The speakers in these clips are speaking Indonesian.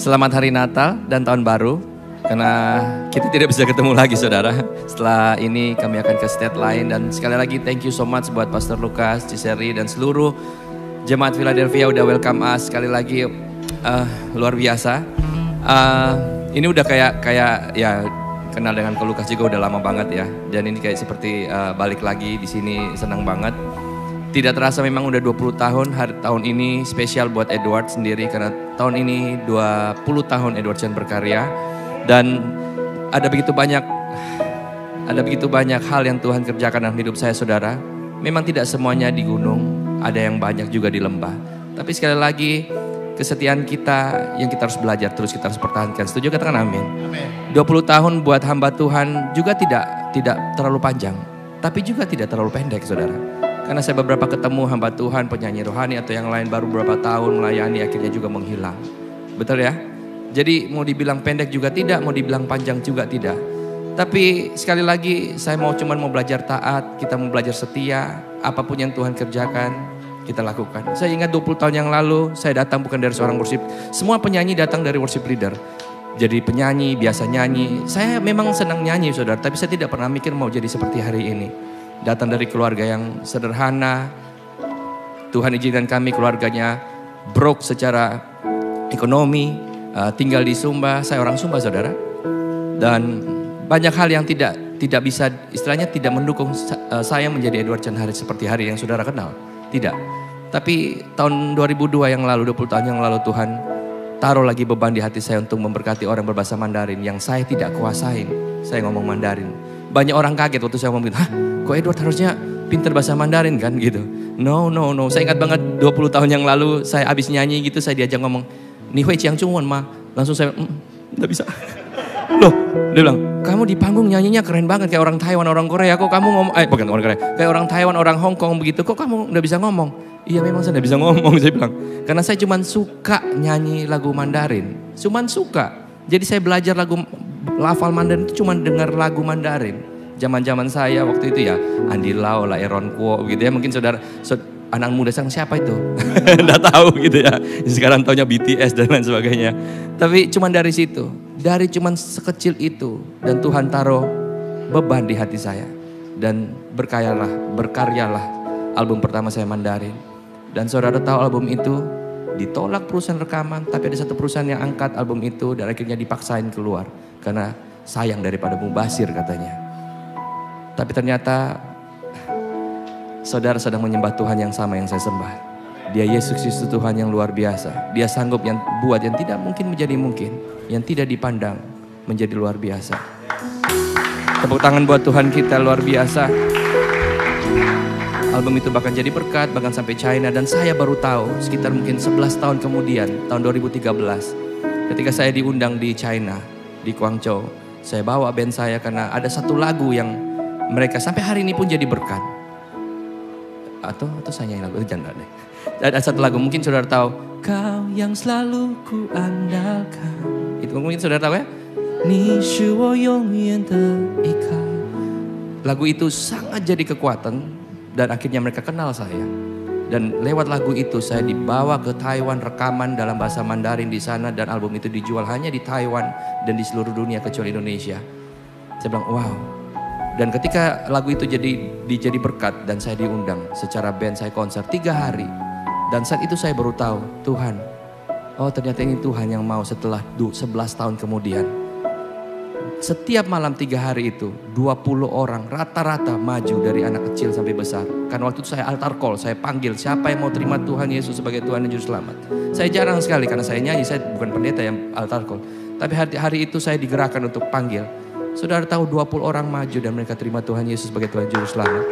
Selamat Hari Natal dan Tahun Baru. Karena kita tidak bisa ketemu lagi saudara. Setelah ini kami akan ke state lain. Dan sekali lagi thank you so much buat Pastor Lukas, Ciseri dan seluruh jemaat Philadelphia udah welcome us. Sekali lagi luar biasa. Ini udah kayak ya kenal dengan Ko Lukas juga udah lama banget ya. Dan ini kayak seperti balik lagi di sini, senang banget. Tidak terasa memang udah 20 tahun, tahun ini spesial buat Edward sendiri karena tahun ini 20 tahun Edward Chen berkarya. Dan ada begitu banyak hal yang Tuhan kerjakan dalam hidup saya saudara. Memang tidak semuanya di gunung, ada yang banyak juga di lembah. Tapi sekali lagi kesetiaan kita yang kita harus belajar terus, kita harus pertahankan. Setuju katakan amin. 20 tahun buat hamba Tuhan juga tidak terlalu panjang, tapi juga tidak terlalu pendek saudara. Karena saya beberapa ketemu hamba Tuhan, penyanyi rohani atau yang lain baru beberapa tahun melayani akhirnya juga menghilang. Betul ya? Jadi mau dibilang pendek juga tidak, mau dibilang panjang juga tidak. Tapi sekali lagi saya mau belajar taat, kita mau belajar setia, apapun yang Tuhan kerjakan kita lakukan. Saya ingat 20 tahun yang lalu saya datang bukan dari seorang worship. Semua penyanyi datang dari worship leader. Jadi penyanyi, biasa nyanyi. Saya memang senang nyanyi saudara, tapi saya tidak pernah mikir mau jadi seperti hari ini. Datang dari keluarga yang sederhana. Tuhan izinkan kami keluarganya broke secara ekonomi. Tinggal di Sumba, saya orang Sumba saudara. Dan banyak hal yang tidak bisa, istilahnya tidak mendukung saya menjadi Edward Chen Harith seperti hari yang saudara kenal. Tidak. Tapi tahun 2002 yang lalu, 20 tahun yang lalu Tuhan taruh lagi beban di hati saya untuk memberkati orang berbahasa Mandarin yang saya tidak kuasain. Saya ngomong Mandarin. Banyak orang kaget waktu saya ngomong, hah kok Edward harusnya pintar bahasa Mandarin kan gitu. No. Saya ingat banget 20 tahun yang lalu saya habis nyanyi gitu, saya diajak ngomong, Ni hui jiang Zhongwen ma? Langsung saya, enggak bisa. Loh, dia bilang, kamu di panggung nyanyinya keren banget kayak orang Taiwan, orang Korea. Kok kamu ngomong, bukan orang Korea, kayak orang Taiwan, orang Hong Kong begitu. Kok kamu enggak bisa ngomong? Iya memang saya enggak bisa ngomong, saya bilang. Karena saya cuma suka nyanyi lagu Mandarin. Cuman suka. Jadi saya belajar lafal Mandarin itu cuma dengar lagu Mandarin. Zaman-zaman saya waktu itu ya, Andy Lau lah, Aaron Kwok gitu ya. Mungkin saudara anak muda sekarang siapa itu? Nggak tahu gitu ya. Sekarang taunya BTS dan lain sebagainya. Tapi cuman dari situ, cuman sekecil itu. Dan Tuhan taruh beban di hati saya. Dan berkaryalah album pertama saya Mandarin. Dan saudara tahu album itu ditolak perusahaan rekaman. Tapi ada satu perusahaan yang angkat album itu dan akhirnya dipaksain keluar. Karena sayang daripada mubazir katanya. Tapi ternyata saudara sedang menyembah Tuhan yang sama yang saya sembah. Dia Yesus Kristus Tuhan yang luar biasa. Dia sanggup yang buat yang tidak mungkin menjadi mungkin. Yang tidak dipandang menjadi luar biasa. Tepuk tangan buat Tuhan kita luar biasa. Album itu bahkan jadi berkat, bahkan sampai China. Dan saya baru tahu sekitar mungkin 11 tahun kemudian, tahun 2013. Ketika saya diundang di China, di Guangzhou. Saya bawa band saya karena ada satu lagu yang mereka sampai hari ini pun jadi berkat. Atau saya nyanyi lagu itu jangan deh. Ada satu lagu mungkin saudara tahu. Kau yang selalu ku andalkan. Itu mungkin saudara tahu ya. Ni shi wo yongyan de ikau. Lagu itu sangat jadi kekuatan. Dan akhirnya mereka kenal saya. Dan lewat lagu itu saya dibawa ke Taiwan, rekaman dalam bahasa Mandarin di sana. Dan album itu dijual hanya di Taiwan dan di seluruh dunia kecuali Indonesia. Saya bilang wow. Dan ketika lagu itu jadi berkat dan saya diundang secara band, saya konser 3 hari. Dan saat itu saya baru tahu Tuhan, oh ternyata ini Tuhan yang mau setelah 11 tahun kemudian. Setiap malam 3 hari itu 20 orang rata-rata maju dari anak kecil sampai besar. Karena waktu itu saya altar call, saya panggil siapa yang mau terima Tuhan Yesus sebagai Tuhan dan Juru Selamat. Saya jarang sekali karena saya nyanyi, saya bukan pendeta yang altar call. Tapi hari itu saya digerakkan untuk panggil. Saudara tahu 20 orang maju dan mereka terima Tuhan Yesus sebagai Tuhan Juru Selamat.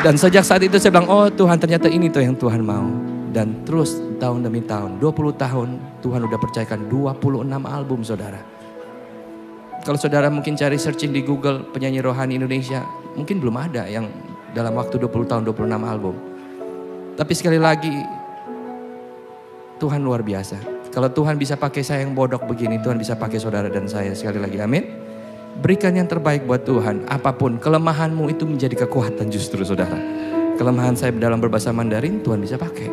Dan sejak saat itu saya bilang, oh Tuhan ternyata ini tuh yang Tuhan mau. Dan terus tahun demi tahun, 20 tahun Tuhan udah percayakan 26 album saudara. Kalau saudara mungkin cari searching di Google penyanyi rohani Indonesia, mungkin belum ada yang dalam waktu 20 tahun 26 album. Tapi sekali lagi, Tuhan luar biasa. Kalau Tuhan bisa pakai saya yang bodoh begini, Tuhan bisa pakai saudara dan saya sekali lagi. Amin. Berikan yang terbaik buat Tuhan. Apapun kelemahanmu itu menjadi kekuatan justru saudara. Kelemahan saya dalam berbahasa Mandarin Tuhan bisa pakai.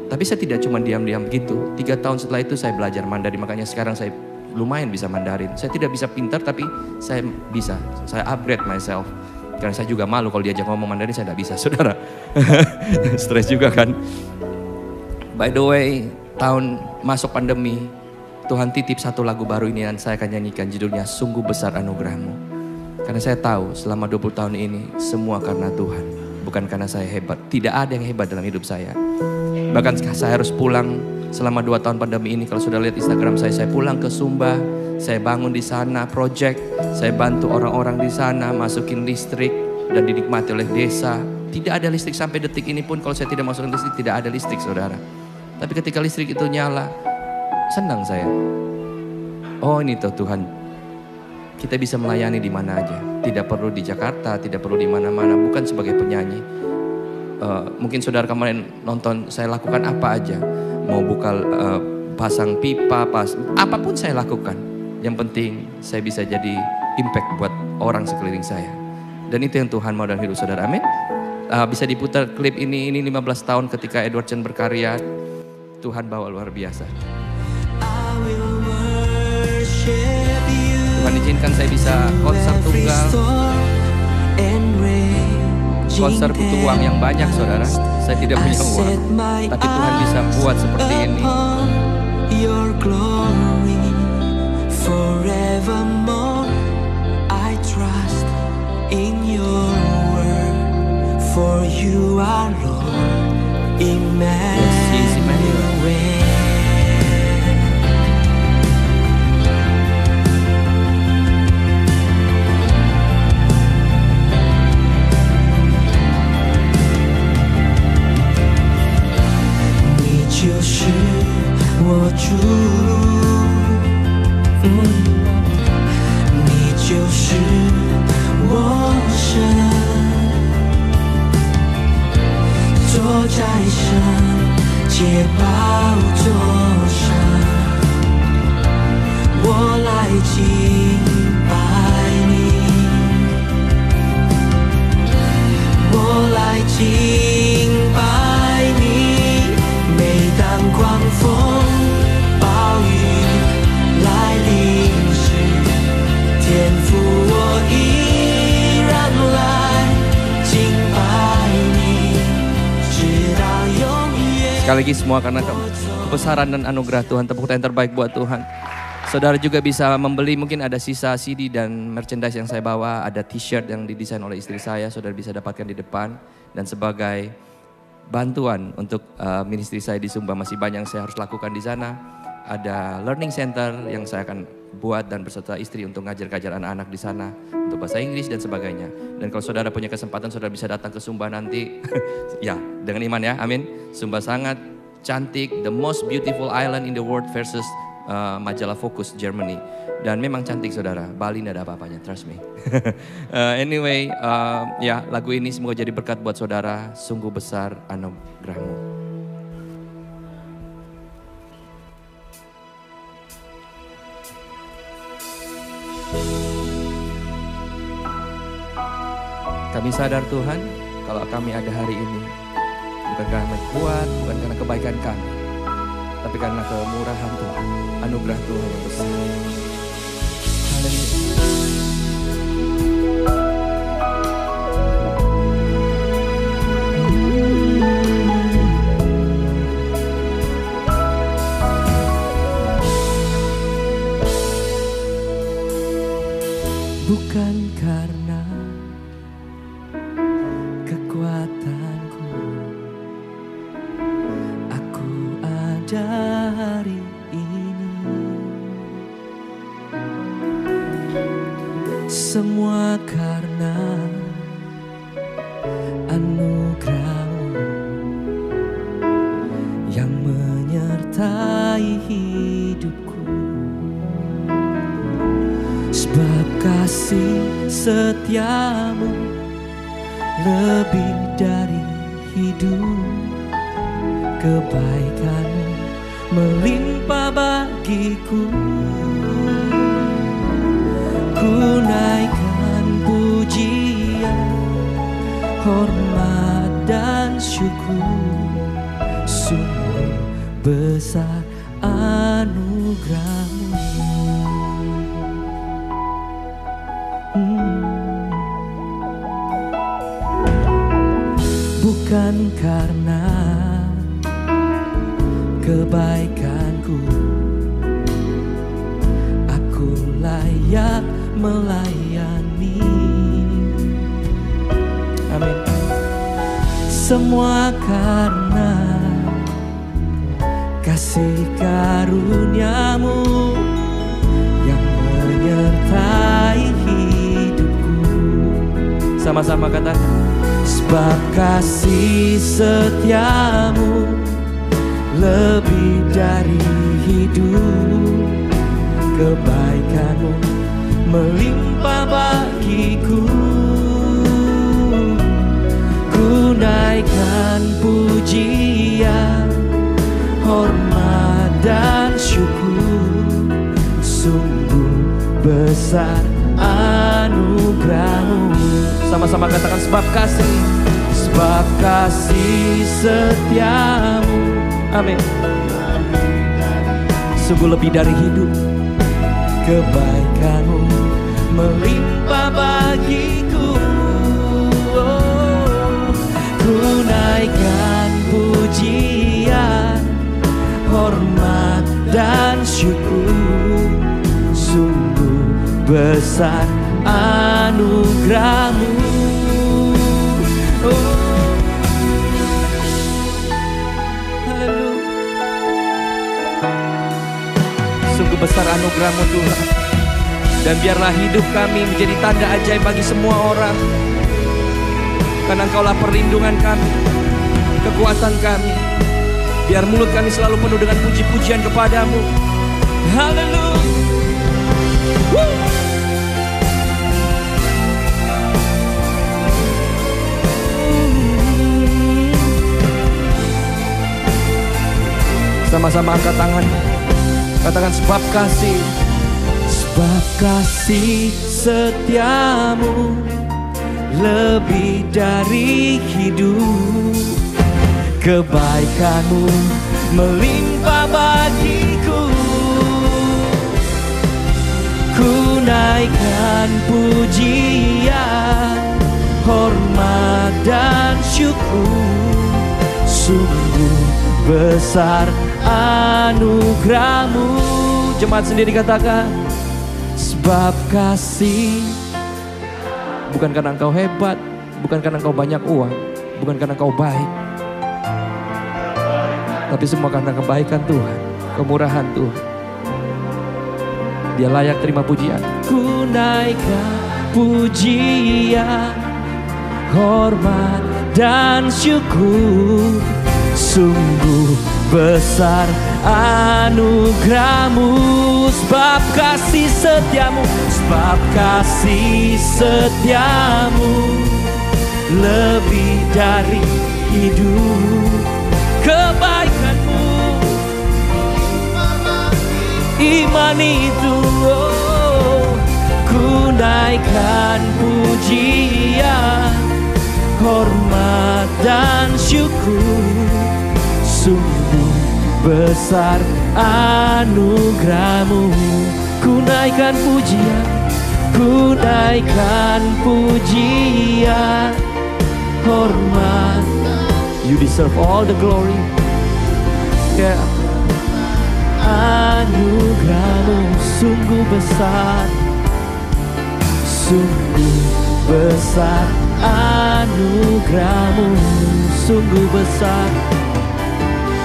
Tapi saya tidak cuma diam-diam begitu. 3 tahun setelah itu saya belajar Mandarin, makanya sekarang saya lumayan bisa Mandarin. Saya tidak bisa pintar tapi saya bisa. Saya upgrade myself. Karena saya juga malu kalau diajak ngomong Mandarin, saya tidak bisa, saudara. Stres juga kan. By the way, tahun masuk pandemi, Tuhan titip satu lagu baru ini dan saya akan nyanyikan, judulnya Sungguh Besar Anugerah-Mu. Karena saya tahu selama 20 tahun ini semua karena Tuhan, bukan karena saya hebat. Tidak ada yang hebat dalam hidup saya. Bahkan saya harus pulang selama 2 tahun pandemi ini. Kalau sudah lihat Instagram saya pulang ke Sumba, saya bangun di sana project, saya bantu orang-orang di sana, masukin listrik dan dinikmati oleh desa. Tidak ada listrik sampai detik ini pun, kalau saya tidak masukin listrik, tidak ada listrik, saudara. Tapi ketika listrik itu nyala, senang saya. Oh, ini tuh Tuhan. Kita bisa melayani di mana aja. Tidak perlu di Jakarta, tidak perlu di mana-mana. Bukan sebagai penyanyi. Mungkin saudara kemarin nonton saya lakukan apa aja. Mau buka pasang pipa, apapun saya lakukan. Yang penting saya bisa jadi impact buat orang sekeliling saya. Dan itu yang Tuhan mau dalam hidup saudara. Amin. Bisa diputar klip ini 15 tahun ketika Edward Chen berkarya. Tuhan bawa luar biasa. Tuhan izinkan saya bisa konser tunggal. Konser butuh uang yang banyak, saudara. Saya tidak punya uang, tapi Tuhan bisa buat seperti ini. Your glory forevermore. I trust in your word, for you are Lord, Emmanuel. Sekali lagi semua karena kebesaran dan anugerah Tuhan. Tepuk tangan terbaik buat Tuhan. Saudara juga bisa membeli, mungkin ada sisa CD dan merchandise yang saya bawa. Ada t-shirt yang didesain oleh istri saya, saudara bisa dapatkan di depan. Dan sebagai bantuan untuk ministry saya di Sumba, masih banyak yang saya harus lakukan di sana. Ada learning center yang saya akan buat dan berserta istri untuk ngajar anak-anak di sana. Untuk bahasa Inggris dan sebagainya. Dan kalau saudara punya kesempatan, saudara bisa datang ke Sumba nanti. Ya, dengan iman ya, amin. Sumba sangat cantik, the most beautiful island in the world versus majalah Focus Germany. Dan memang cantik saudara, Bali tidak ada apa-apanya, trust me. Anyway, ya lagu ini semoga jadi berkat buat saudara. Sungguh besar anugerah-Mu. Kami sadar Tuhan, kalau kami ada hari ini, bukan karena kami kuat, bukan karena kebaikan kami, tapi karena kemurahan Tuhan, anugerah Tuhan yang besar. Bukan karena kekuatanku, aku ada hari ini. Semua karena anugerah-Mu yang menyertai hidupku. Sebab kasih setia-Mu lebih dari hidup, kebaikan-Mu melimpah bagiku. Ku naikkan pujian, hormat dan syukur. Sungguh besar anugerah-Mu. Bukan karena kebaikanku aku layak melayani. Amin. Semua karena kasih karunia-Mu yang menyertai hidupku. Sama-sama katakan. Sebab kasih setia-Mu lebih dari hidup, kebaikan-Mu melimpah bagiku. Ku naikkan pujian, hormat dan syukur, sungguh besar anugerah-Mu. Sama-sama katakan sebab kasih setia-Mu. Amin. Sungguh lebih dari hidup, kebaikan-Mu melimpah bagiku. Ku naikkan pujian, hormat dan syukur, sungguh besar anugerah-Mu. Haleluya. Sungguh besar anugerah-Mu Tuhan. Dan biarlah hidup kami menjadi tanda ajaib bagi semua orang. Karena Engkaulah perlindungan kami, kekuatan kami. Biar mulut kami selalu penuh dengan puji-pujian kepada-Mu. Haleluya. Sama-sama angkat tangan. Katakan sebab kasih setia-Mu lebih dari hidup, kebaikan-Mu melimpah bagiku. Ku naikkan pujian, hormat dan syukur, sungguh besar anugerah-Mu. Jemaat sendiri katakan sebab kasih. Bukan karena engkau hebat, bukan karena engkau banyak uang, bukan karena engkau baik, tapi semua karena kebaikan Tuhan, kemurahan Tuhan. Dia layak terima pujian. Ku naikkan pujian, hormat dan syukur, sungguh besar anugerah-Mu. Sebab kasih setia-Mu, sebab kasih setia-Mu lebih dari hidup, kebaikan-Mu iman itu. Ku naikkan pujian, hormat dan syukur, sungguh besar anugerah-Mu. Ku naikkan pujian, ku naikkan pujian, hormat. You deserve all the glory. Yeah. Anugerah-Mu sungguh besar, sungguh besar. Anugerah-Mu sungguh besar,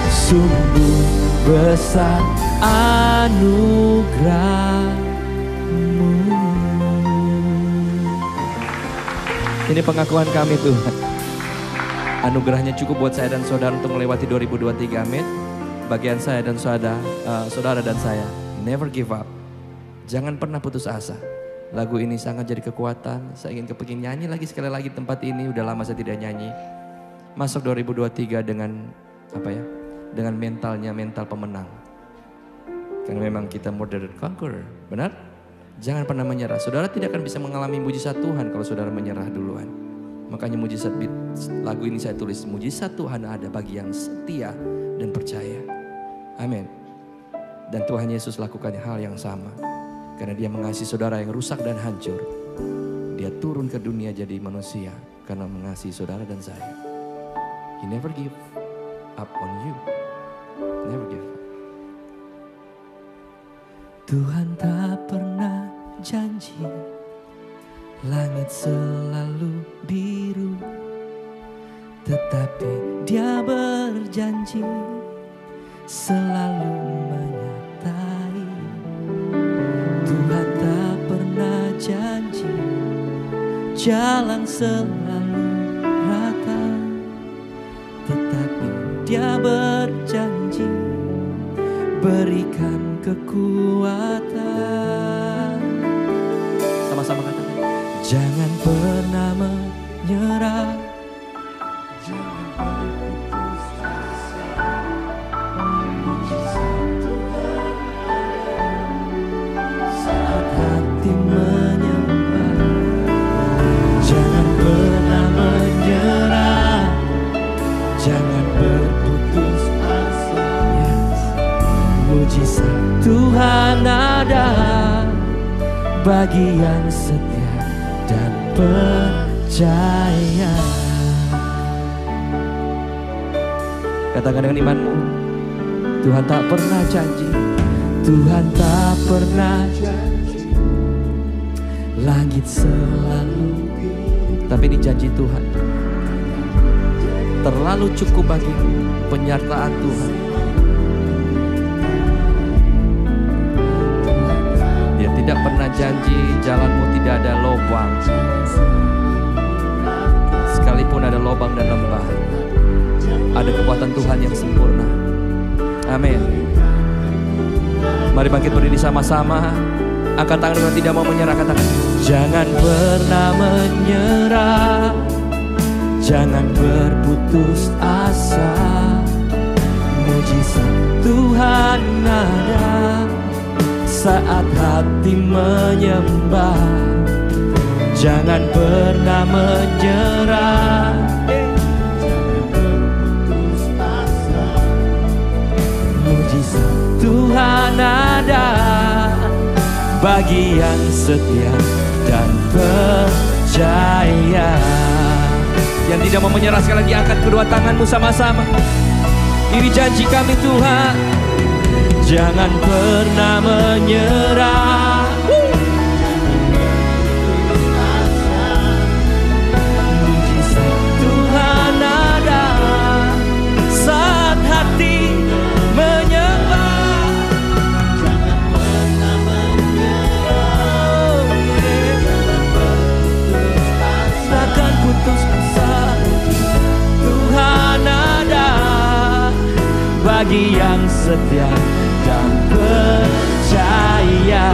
sungguh besar anugerah-Mu. Ini pengakuan kami Tuhan. Anugerahnya cukup buat saya dan saudara untuk melewati 2023. Amin. Bagian saya dan saudara dan saya, never give up. Jangan pernah putus asa. Lagu ini sangat jadi kekuatan. Saya ingin kepingin nyanyi lagi sekali lagi tempat ini. Udah lama saya tidak nyanyi. Masuk 2023 dengan apa ya? Dengan mental pemenang. Karena memang kita more than conqueror. Benar? Jangan pernah menyerah. Saudara tidak akan bisa mengalami mujizat Tuhan kalau saudara menyerah duluan. Makanya mujizat lagu ini saya tulis. Mujizat Tuhan ada bagi yang setia dan percaya. Amin. Dan Tuhan Yesus lakukan hal yang sama. Karena dia mengasihi saudara yang rusak dan hancur. Dia turun ke dunia jadi manusia karena mengasihi saudara dan saya. He never give up on you. Never give up. Tuhan tak pernah janji langit selalu biru, tetapi dia berjanji selalu menyertai. Tuhan tak pernah janji jalan selalu rata, tetapi dia berjanji berikan kekuatan. Sama-sama katakan, jangan pernah menyerah, jangan berputus asa. Mujizat Tuhan ada saat hati menyembah. Jangan pernah menyerah, jangan berputus asa. Mujizat Tuhan ada bagi yang setia dan percaya. Katakan dengan imanmu, Tuhan tak pernah janji, Tuhan tak pernah janji langit selalu, tapi ini janji Tuhan terlalu cukup bagi penyertaan Tuhan. Dia tidak pernah janji jalanmu tidak ada lubang, sekalipun ada lubang dan lembah, ada kekuatan Tuhan yang sempurna. Amin. Mari bangkit berdiri sama-sama. Angkat tangan dengan tidak mau menyerah. Katakan, jangan pernah menyerah, jangan berputus asa. Mujizat Tuhan ada saat hati menyembah. Jangan pernah menyerah, mujizat Tuhan ada bagi yang setia dan percaya. Yang tidak mau menyerah, sekali lagi angkat kedua tanganmu sama-sama. Ini janji kami Tuhan, jangan pernah menyerah. Mujizat Tuhan ada saat hati menyembah. Jangan pernah menyerah, takkan putus asa. Tuhan ada bagi yang setia dan percaya.